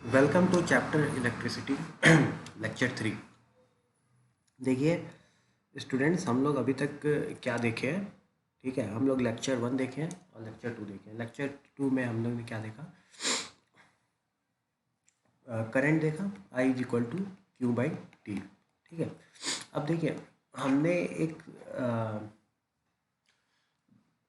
Welcome to chapter electricity lecture 3। देखिए students, हम लोग अभी तक क्या देखे हैं। ठीक है, हम लोग लेक्चर 1 देखे हैं और लेक्चर 2 देखे हैं। लेक्चर 2 में हम लोग ने क्या देखा? करंट देखा, I is equal to Q by T. ठीक है, अब देखिए हमने एक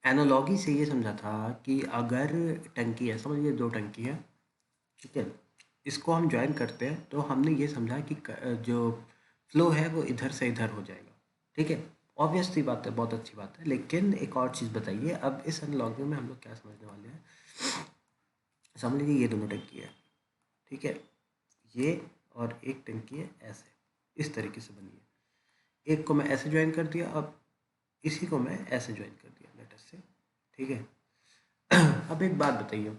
एनालॉगी से ये समझा था कि अगर टंकी है, समझिए दो टंकी है, ठीक है, इसको हम ज्वाइन करते हैं तो हमने ये समझा कि जो फ्लो है वो इधर से इधर हो जाएगा। ठीक है, ऑब्वियस सी बात है, बहुत अच्छी बात है। लेकिन एक और चीज़ बताइए, अब इस एनालॉगी में हम लोग क्या समझने वाले हैं। समझ लीजिए ये दोनों टंकी है, ठीक है, ये और एक टंकी है ऐसे, इस तरीके से बनी है। एक को मैं ऐसे ज्वाइन कर दिया, अब इसी को मैं ऐसे ज्वाइन कर दिया लेटर से। ठीक है अब एक बात बताइए,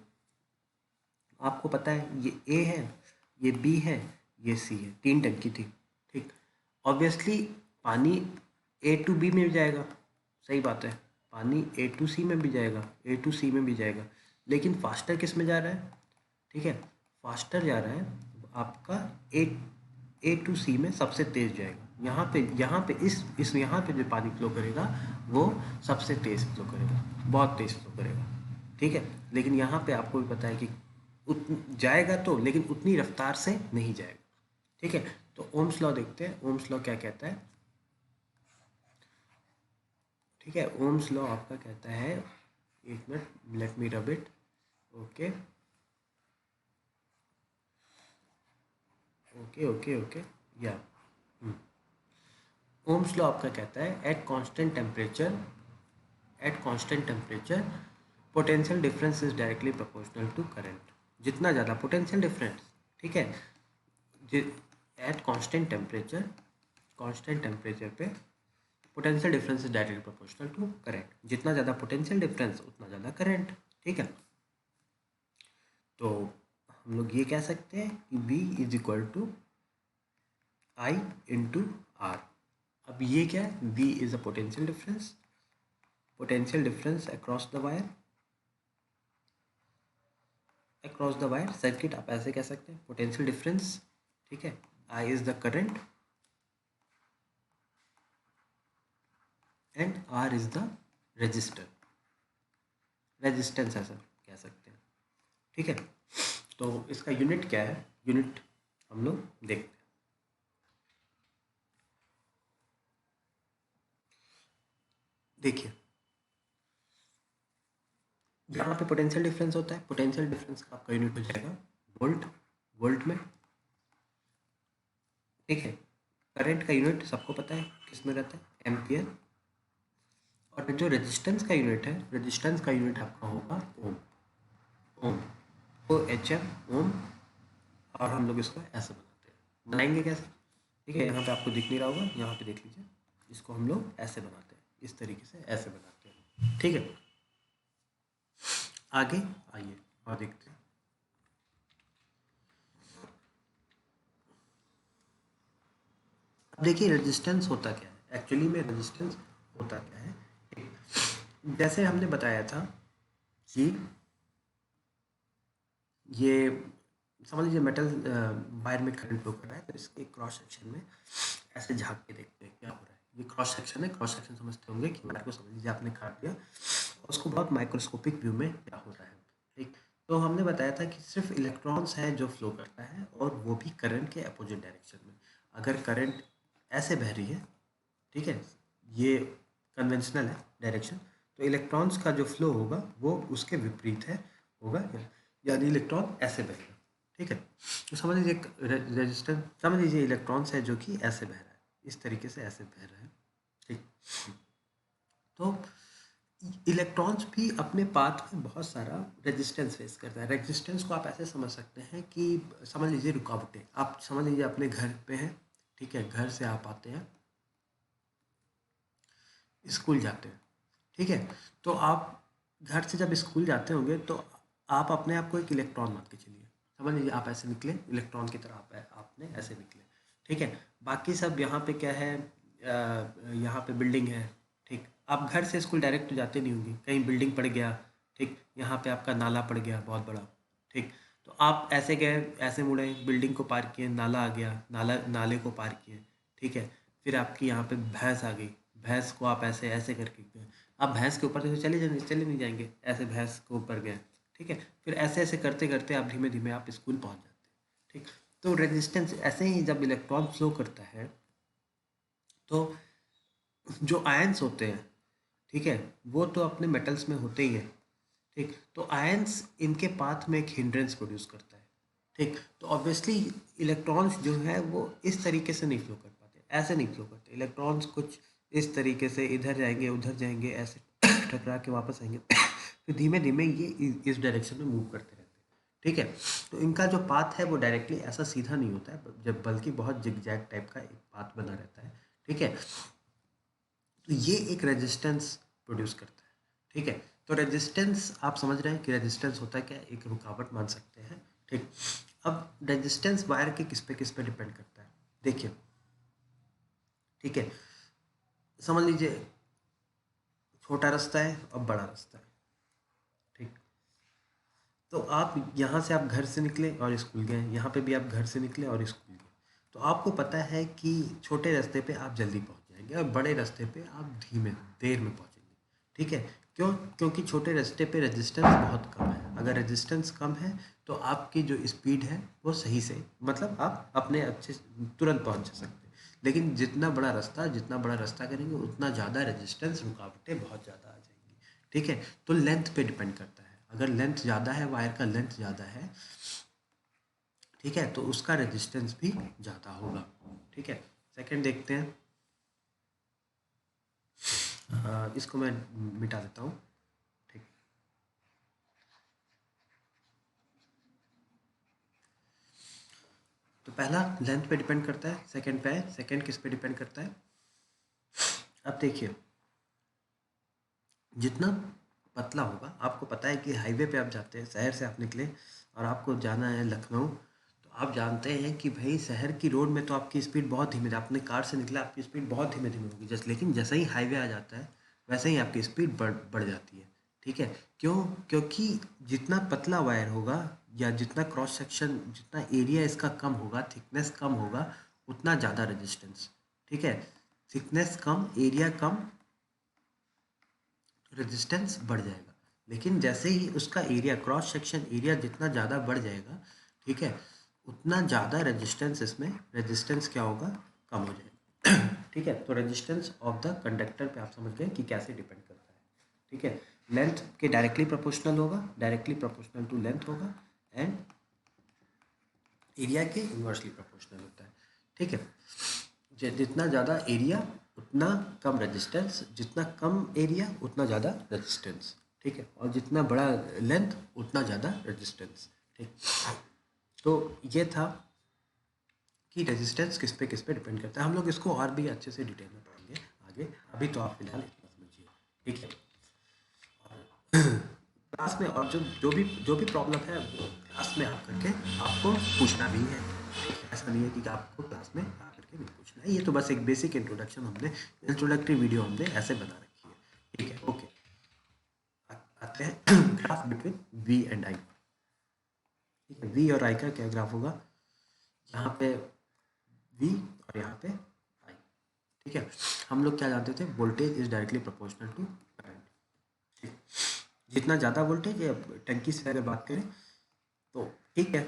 आपको पता है ये ए है, ये बी है, ये सी है, तीन टंकी थी। ठीक, ऑब्वियसली पानी ए टू बी में भी जाएगा, सही बात है, पानी ए टू सी में भी जाएगा, ए टू सी में भी जाएगा, लेकिन फास्टर किस में जा रहा है? ठीक है, फास्टर जा रहा है आपका ए टू सी में, सबसे तेज जाएगा। यहाँ पे इस यहाँ पे जो पानी फ्लो करेगा वो सबसे तेज फ्लो करेगा, बहुत तेज फ्लो करेगा। ठीक है, लेकिन यहाँ पे आपको भी पता है कि जाएगा तो, लेकिन उतनी रफ्तार से नहीं जाएगा। ठीक है, तो ओम्स लॉ देखते हैं, ओम्स लॉ क्या कहता है। ठीक है, ओम्स लॉ आपका कहता है, एक minute, let me rub it. Okay okay okay okay, या ओम्स लॉ आपका कहता है at constant temperature potential difference is directly proportional to current. जितना ज़्यादा पोटेंशियल डिफरेंस, ठीक है, एट कांस्टेंट टेम्परेचर पे potential difference is directly proportional to current. जितना ज़्यादा पोटेंशियल डिफरेंस उतना ज़्यादा करंट। ठीक है, तो हम लोग ये कह सकते हैं कि V is equal to I into R. अब ये क्या है? V is a potential difference across the wire circuit, आप ऐसे कह सकते हैं पोटेंशियल डिफरेंस। ठीक है, I is the current and R is the resistance ऐसा कह सकते हैं। ठीक है, तो इसका यूनिट क्या है? यूनिट हम लोग देखते हैं। देखिए यहाँ पे पोटेंशियल डिफरेंस होता है, पोटेंशियल डिफरेंस का आपका यूनिट हो जाएगा वोल्ट, वोल्ट में। ठीक है, करंट का यूनिट सबको पता है किस में रहता है, एम्पियर। और जो रेजिस्टेंस का यूनिट है, रेजिस्टेंस का यूनिट आपका होगा ओम। ओम तो एच एम ओम। और हम लोग इसको ऐसे बनाते हैं, बनाएंगे कैसे? ठीक है, यहाँ पे आपको दिख नहीं रहा होगा, यहाँ पे देख लीजिए, इसको हम लोग ऐसे बनाते हैं, इस तरीके से ऐसे बनाते हैं। ठीक है, आगे आइए और देखते हैं। अब देखिए रेजिस्टेंस होता क्या है, एक्चुअली में रेजिस्टेंस होता क्या है। जैसे हमने बताया था कि ये समझ लीजिए मेटल वायर में करंट फ्लो कर रहा है, तो इसके क्रॉस सेक्शन में ऐसे झाँक के देखते हैं क्या हो रहा है। ये क्रॉस सेक्शन है, क्रॉस सेक्शन समझते होंगे कि वायर को समझ लीजिए आपने काट दिया, उसको बहुत माइक्रोस्कोपिक व्यू में क्या हो रहा है। ठीक, तो हमने बताया था कि सिर्फ इलेक्ट्रॉन्स है जो फ्लो करता है, और वो भी करंट के अपोजिट डायरेक्शन में। अगर करंट ऐसे बह रही है, ठीक है, ये कन्वेंशनल है डायरेक्शन, तो इलेक्ट्रॉन्स का जो फ्लो होगा वो उसके विपरीत है होगा, यानी इलेक्ट्रॉन ऐसे बहेगा। ठीक है, तो समझ लीजिए रेजिस्टेंस, समझ लीजिए इलेक्ट्रॉन्स है जो कि ऐसे बह रहा है, इस तरीके से ऐसे बह रहा है। ठीक, तो इलेक्ट्रॉन्स भी अपने पाथ में बहुत सारा रेजिस्टेंस फेस करता है। रेजिस्टेंस को आप ऐसे समझ सकते हैं कि समझ लीजिए रुकावटें, आप समझ लीजिए अपने घर पे हैं, ठीक है, घर से आप आते हैं, स्कूल जाते हैं, ठीक है, तो आप घर से जब स्कूल जाते होंगे तो आप अपने आप को एक इलेक्ट्रॉन मान के चलिए, समझ लीजिए आप ऐसे निकले इलेक्ट्रॉन की तरह, आपने ऐसे निकले। ठीक है, बाकी सब यहाँ पे क्या है, यहाँ पे बिल्डिंग है। ठीक, आप घर से स्कूल डायरेक्ट तो जाते नहीं होंगे, कहीं बिल्डिंग पड़ गया, ठीक, यहाँ पे आपका नाला पड़ गया बहुत बड़ा, ठीक, तो आप ऐसे गए, ऐसे मुड़े, बिल्डिंग को पार किए, नाला आ गया, नाले को पार किए, ठीक है। फिर आपकी यहाँ पे भैंस आ गई, भैंस को आप ऐसे ऐसे करके गए, आप भैंस के ऊपर से चले नहीं जाएंगे, ऐसे भैंस के ऊपर गए, ठीक है। फिर ऐसे ऐसे करते करते आप धीमे धीमे आप स्कूल पहुँच जाते हैं, ठीक। तो रेजिस्टेंस ऐसे ही जब इलेक्ट्रॉन फ्लो करता है तो जो आयंस होते हैं, ठीक है, वो तो अपने मेटल्स में होते ही हैं, ठीक। तो आयंस इनके पाथ में एक हिंड्रेंस प्रोड्यूस करता है, ठीक। तो ऑब्वियसली इलेक्ट्रॉन्स जो है वो इस तरीके से नहीं फ्लो कर पाते, ऐसे नहीं फ्लो करते इलेक्ट्रॉन्स, कुछ इस तरीके से इधर जाएंगे उधर जाएंगे, ऐसे टकरा के वापस आएंगे, फिर धीमे धीमे ये इस डायरेक्शन में मूव करते रहते हैं, ठीक है। तो इनका जो पाथ है वो डायरेक्टली ऐसा सीधा नहीं होता है, जब बल्कि बहुत जिगजैग टाइप का एक पाथ बना रहता है, ठीक है। तो ये एक रेजिस्टेंस प्रोड्यूस करता है, ठीक है। तो रेजिस्टेंस आप समझ रहे हैं कि रेजिस्टेंस होता है क्या, एक रुकावट मान सकते हैं, ठीक। अब रेजिस्टेंस वायर के किस पे डिपेंड करता है, देखिए, ठीक है। समझ लीजिए छोटा रास्ता है और बड़ा रास्ता है, ठीक। तो आप यहाँ से आप घर से निकले और स्कूल गए, यहाँ पे भी आप घर से निकले और स्कूल गए, तो आपको पता है कि छोटे रास्ते पे आप जल्दी पहुँच जाएंगे और बड़े रास्ते पे आप धीमे देर में पहुँचेंगे, ठीक है। क्यों? क्योंकि छोटे रास्ते पे रेजिस्टेंस बहुत कम है, अगर रेजिस्टेंस कम है तो आपकी जो स्पीड है वो सही से, मतलब आप अपने अच्छे तुरंत पहुँच सकते हैं। लेकिन जितना बड़ा रास्ता करेंगे उतना ज़्यादा रेजिस्टेंस, रुकावटें बहुत ज़्यादा आ जाएंगी, ठीक है। तो लेंथ पे डिपेंड करता है, अगर लेंथ ज़्यादा है, वायर का लेंथ ज़्यादा है, ठीक है, तो उसका रेजिस्टेंस भी ज़्यादा होगा, ठीक है। सेकंड देखते हैं, इसको मैं मिटा देता हूँ, ठीक। तो पहला लेंथ पे डिपेंड करता है, सेकंड पे है, सेकंड किस पे डिपेंड करता है, अब देखिए, जितना पतला होगा, आपको पता है कि हाईवे पे आप जाते हैं, शहर से आप निकले और आपको जाना है लखनऊ, तो आप जानते हैं कि भाई शहर की रोड में तो आपकी स्पीड बहुत धीमे, आपने कार से निकला, आपकी स्पीड बहुत धीमे धीमे होगी, जैसे, लेकिन जैसे ही हाईवे आ जाता है वैसे ही आपकी स्पीड बढ़ जाती है, ठीक है। क्यों? क्योंकि जितना पतला वायर होगा या जितना क्रॉस सेक्शन, जितना एरिया इसका कम होगा, थिकनेस कम होगा, उतना ज़्यादा रेजिस्टेंस, ठीक है। थिकनेस कम, एरिया कम, रेजिस्टेंस बढ़ जाएगा। लेकिन जैसे ही उसका एरिया, क्रॉस सेक्शन एरिया जितना ज़्यादा बढ़ जाएगा, ठीक है, उतना ज़्यादा रेजिस्टेंस, इसमें रेजिस्टेंस क्या होगा, कम हो जाएगा, ठीक है। तो रेजिस्टेंस ऑफ द कंडक्टर पे आप समझ गए कि कैसे डिपेंड करता है, ठीक है। लेंथ के डायरेक्टली प्रोपोर्शनल होगा, डायरेक्टली प्रोपोर्शनल टू लेंथ होगा, एंड एरिया के इन्वर्सली प्रोपोर्शनल होता है, ठीक है। जितना ज़्यादा एरिया उतना कम रेजिस्टेंस, जितना कम एरिया उतना ज़्यादा रेजिस्टेंस, ठीक है। और जितना बड़ा लेंथ उतना ज़्यादा रेजिस्टेंस, ठीक। तो ये था कि रेजिस्टेंस किस पे डिपेंड करता है। हम लोग इसको और भी अच्छे से डिटेल में पढ़ेंगे आगे, अभी तो आप फिलहाल इतना समझिए, ठीक है। क्लास में और जो भी प्रॉब्लम है वो क्लास में आ करके आपको पूछना भी है, ठीक है? ऐसा नहीं है कि आपको क्लास में आ करके नहीं पूछना है, ये तो बस एक बेसिक इंट्रोडक्शन, हमने इंट्रोडक्टरी वीडियो हमने ऐसे बना रखी है, ठीक है। ओके, आते हैं graph between V and I, ठीक है। वी और आई का क्या ग्राफ होगा, यहाँ पे वी और यहाँ पे आई, ठीक है। हम लोग क्या जानते थे, voltage is directly proportional to current, ठीक। जितना ज़्यादा वोल्टेज है, टंकी से अगर बात करें तो ठीक है,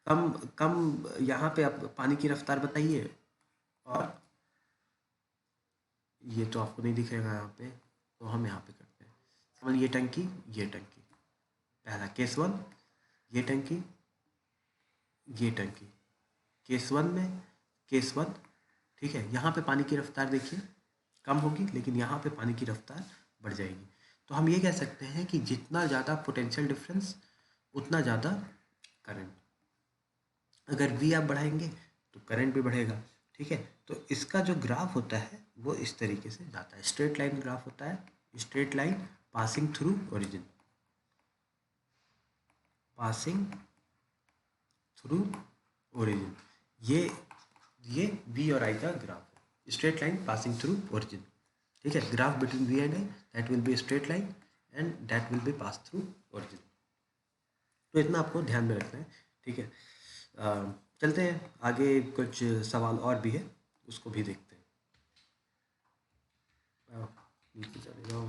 कम कम, यहाँ पे आप पानी की रफ्तार बताइए, और ये तो आपको नहीं दिखेगा यहाँ पे, तो हम यहाँ पे करते हैं, समझ, ये टंकी, ये टंकी, पहला केस वन, ये टंकी, ये टंकी, केस वन में, केस वन, ठीक है। यहाँ पे पानी की रफ्तार देखिए कम होगी, लेकिन यहाँ पे पानी की रफ्तार बढ़ जाएगी। तो हम ये कह सकते हैं कि जितना ज़्यादा पोटेंशियल डिफरेंस उतना ज़्यादा करंट, अगर वी आप बढ़ाएंगे तो करंट भी बढ़ेगा, ठीक है। तो इसका जो ग्राफ होता है वो इस तरीके से जाता है, स्ट्रेट लाइन ग्राफ होता है, straight line passing through origin, passing through origin, ये वी और आई का ग्राफ है, straight line passing through origin, ठीक है। Graph between V and I, that will be straight line and that will be pass through origin. तो इतना आपको ध्यान में रखना है, ठीक है। चलते हैं आगे, कुछ सवाल और भी है, उसको भी देखते हैं। नीचे चले जाओ।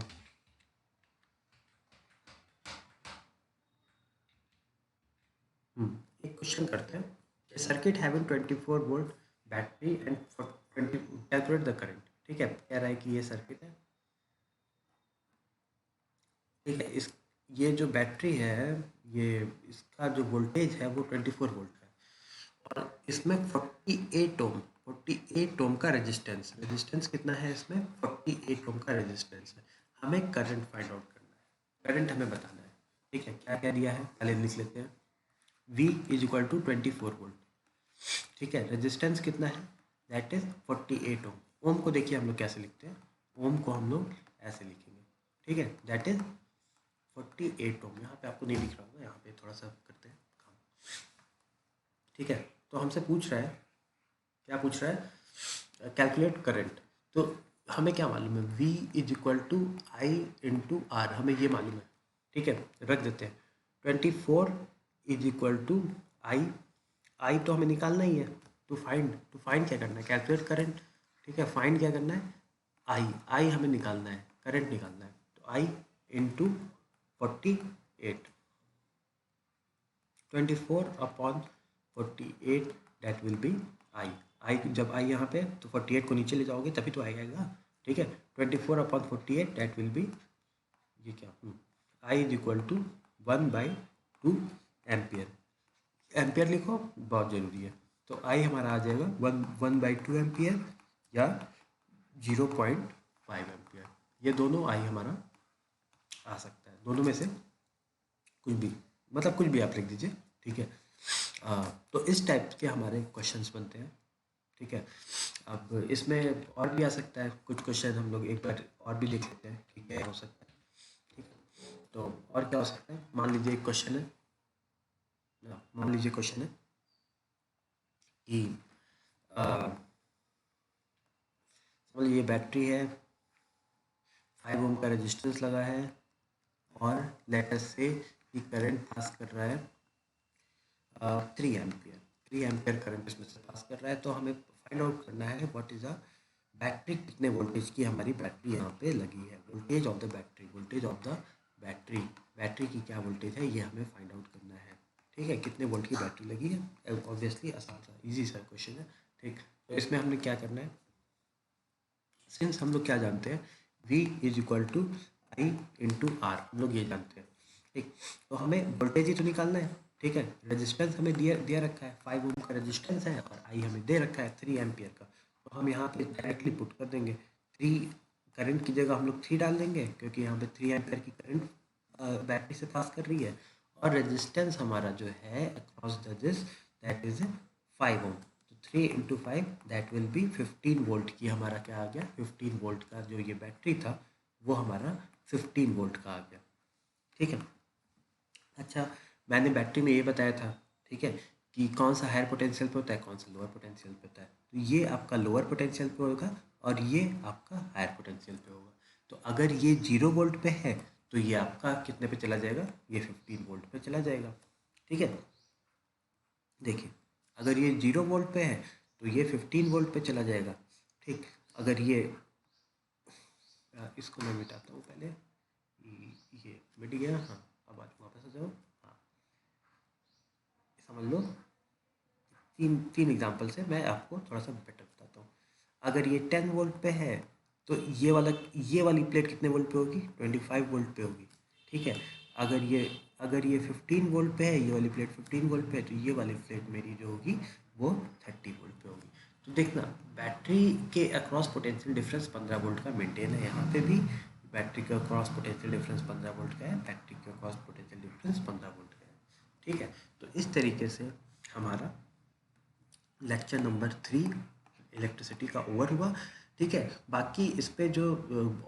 एक क्वेश्चन करते हैं। Circuit having 24 volt battery and 20 calculate the current. ठीक है, कह रहा है कि ये सर्किट है, ठीक है। इस ये जो बैटरी है, ये इसका जो वोल्टेज है वो 24 वोल्ट है, और इसमें 48 ओम का रेजिस्टेंस कितना है इसमें? 48 ओम का रेजिस्टेंस है। हमें करंट फाइंड आउट करना है, करंट हमें बताना है। ठीक है, क्या क्या दिया है पहले लिख लेते हैं। V is equal to 24 volt, ठीक है। रेजिस्टेंस कितना है? दैट इज 48 ओम। ओम को देखिए हम लोग कैसे लिखते हैं, ओम को हम लोग ऐसे लिखेंगे, ठीक है। दैट इज 48 ओम। यहाँ पे आपको नहीं दिख रहा होगा, यहाँ पे थोड़ा सा करते हैं काम, ठीक है। तो हमसे पूछ रहा है, क्या पूछ रहा है? Calculate current. तो हमें क्या मालूम है? V is equal to I into R, हमें ये मालूम है, ठीक है। रख देते हैं 24 इज इक्वल टू आई तो हमें निकालना ही है। टू फाइंड क्या करना है? कैलकुलेट करंट, ठीक है। फाइंड क्या करना है? आई हमें निकालना है, करंट निकालना है। तो I into 48, 24 upon 48, that will be I. जब आई यहाँ पे, तो 48 को नीचे ले जाओगे तभी तो आएगा, ठीक है। 24 अपॉन 48, दैट विल बी, ये क्या, I is equal to 1/2 ampere. Ampere लिखो, बहुत ज़रूरी है। तो आई हमारा आ जाएगा 1/2 एम्पियर या 0.5 एम्पियर। ये दोनों आई हमारा आ सकता है, दोनों में से कुछ भी, मतलब कुछ भी आप लिख दीजिए, ठीक है। तो इस टाइप के हमारे क्वेश्चंस बनते हैं, ठीक है। अब इसमें और भी आ सकता है, कुछ क्वेश्चन हम लोग एक बार और भी लिख लेते हैं, ठीक है, हो सकता है, ठीक है। तो और क्या हो सकता है? मान लीजिए एक क्वेश्चन है, मान लीजिए क्वेश्चन है कि समझ ये बैटरी है, 5 ओम का रेजिस्टेंस लगा है, और लेटर से कि करंट पास कर रहा है 3 एम्पियर करंट इसमें से पास कर रहा है। तो हमें फाइंड आउट करना है व्हाट इज अ बैटरी, कितने वोल्टेज की हमारी बैटरी यहाँ पे लगी है। Voltage of the battery, battery की क्या वोल्टेज है, ये हमें फाइंड आउट करना है, ठीक है। कितने वोल्ट की बैटरी लगी है, ऑब्वियसली आसान सा ईजी सा क्वेश्चन है, ठीक। तो इसमें हमने क्या करना है, सिंस हम लोग क्या जानते हैं, V is equal to I into R, हम लोग ये जानते हैं, ठीक। तो हमें वोल्टेज ही तो निकालना है, ठीक है। रेजिस्टेंस हमें दिया दिया रखा है, 5 ओम का रेजिस्टेंस है, और आई हमें दे रखा है 3 एम्पियर का। तो हम यहाँ पे डायरेक्टली पुट कर देंगे 3, करंट की जगह हम लोग 3 डाल देंगे, क्योंकि यहाँ पे 3 एम्पियर की करंट बैटरी से पास कर रही है, और रेजिस्टेंस हमारा जो है across the this, that is 5 ohm. 3 into 5, that will be 15 volt की हमारा क्या आ गया, 15 वोल्ट का जो ये बैटरी था वो हमारा 15 वोल्ट का आ गया, ठीक है। अच्छा, मैंने बैटरी में ये बताया था, ठीक है, कि कौन सा हायर पोटेंशियल पे होता है, कौन सा लोअर पोटेंशियल पे होता है। तो ये आपका लोअर पोटेंशियल पे होगा, और ये आपका हायर पोटेंशियल पे होगा। तो अगर ये 0 वोल्ट पे है, तो ये आपका कितने पे चला जाएगा, ये 15 वोल्ट पे चला जाएगा, ठीक है। देखिए, अगर ये 0 वोल्ट पे है तो ये 15 वोल्ट पे चला जाएगा, ठीक। अगर ये इसको मैं मिटाता हूँ पहले, ये मिट गया, हाँ। अब आज वापस आ जाओ, हाँ। समझ लो, तीन एग्जांपल से मैं आपको थोड़ा सा बेटर बताता हूँ। अगर ये 10 वोल्ट पे है, तो ये वाली प्लेट कितने वोल्ट पे होगी, 25 वोल्ट पे होगी, ठीक है। अगर ये 15 वोल्ट पे है, ये वाली प्लेट 15 वोल्ट पे है, तो ये वाली प्लेट मेरी जो होगी वो 30 वोल्ट पे होगी। तो देखना, बैटरी के अक्रॉस पोटेंशियल डिफरेंस 15 वोल्ट का मेंटेन है, यहाँ पे भी बैटरी का क्रॉस पोटेंशियल डिफरेंस 15 वोल्ट का है, बैटरी का क्रॉस पोटेंशियल डिफरेंस 15 वोल्ट का है, ठीक है। तो इस तरीके से हमारा लेक्चर नंबर 3 इलेक्ट्रिसिटी का ओवर हुआ, ठीक है। बाकी इस पे जो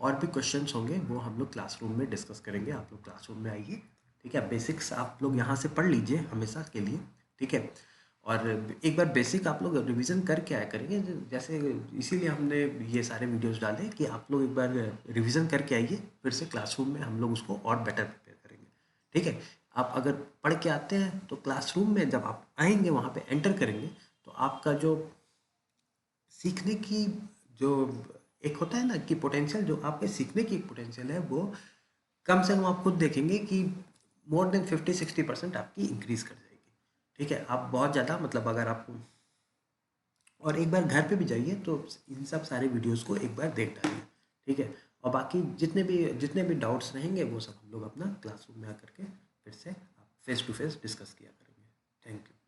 और भी क्वेश्चंस होंगे वो हम लोग क्लासरूम में डिस्कस करेंगे, आप लोग क्लासरूम में आइए, ठीक है। बेसिक्स आप लोग यहाँ से पढ़ लीजिए हमेशा के लिए, ठीक है। और एक बार बेसिक आप लोग रिवीजन करके आया करेंगे, जैसे इसीलिए हमने ये सारे वीडियोस डाले कि आप लोग एक बार रिवीजन करके आइए, फिर से क्लासरूम में हम लोग उसको और बेटर प्रिपेयर करेंगे, ठीक है। आप अगर पढ़ के आते हैं तो क्लासरूम में जब आप आएंगे, वहाँ पे एंटर करेंगे, तो आपका जो सीखने की जो एक होता है ना कि पोटेंशियल, जो आपके सीखने की एक पोटेंशियल है, वो कम से कम आप खुद देखेंगे कि मोर देन 50-60% आपकी इंक्रीज कर जाएगी। ठीक है, आप बहुत ज़्यादा मतलब अगर आपको, और एक बार घर पे भी जाइए तो इन सब सारे वीडियोस को एक बार देख डालिए। ठीक है, और बाकी जितने भी डाउट्स रहेंगे वो सब हम लोग अपना क्लासरूम में आकर के फिर से फेस टू फेस डिस्कस किया करेंगे। Thank you.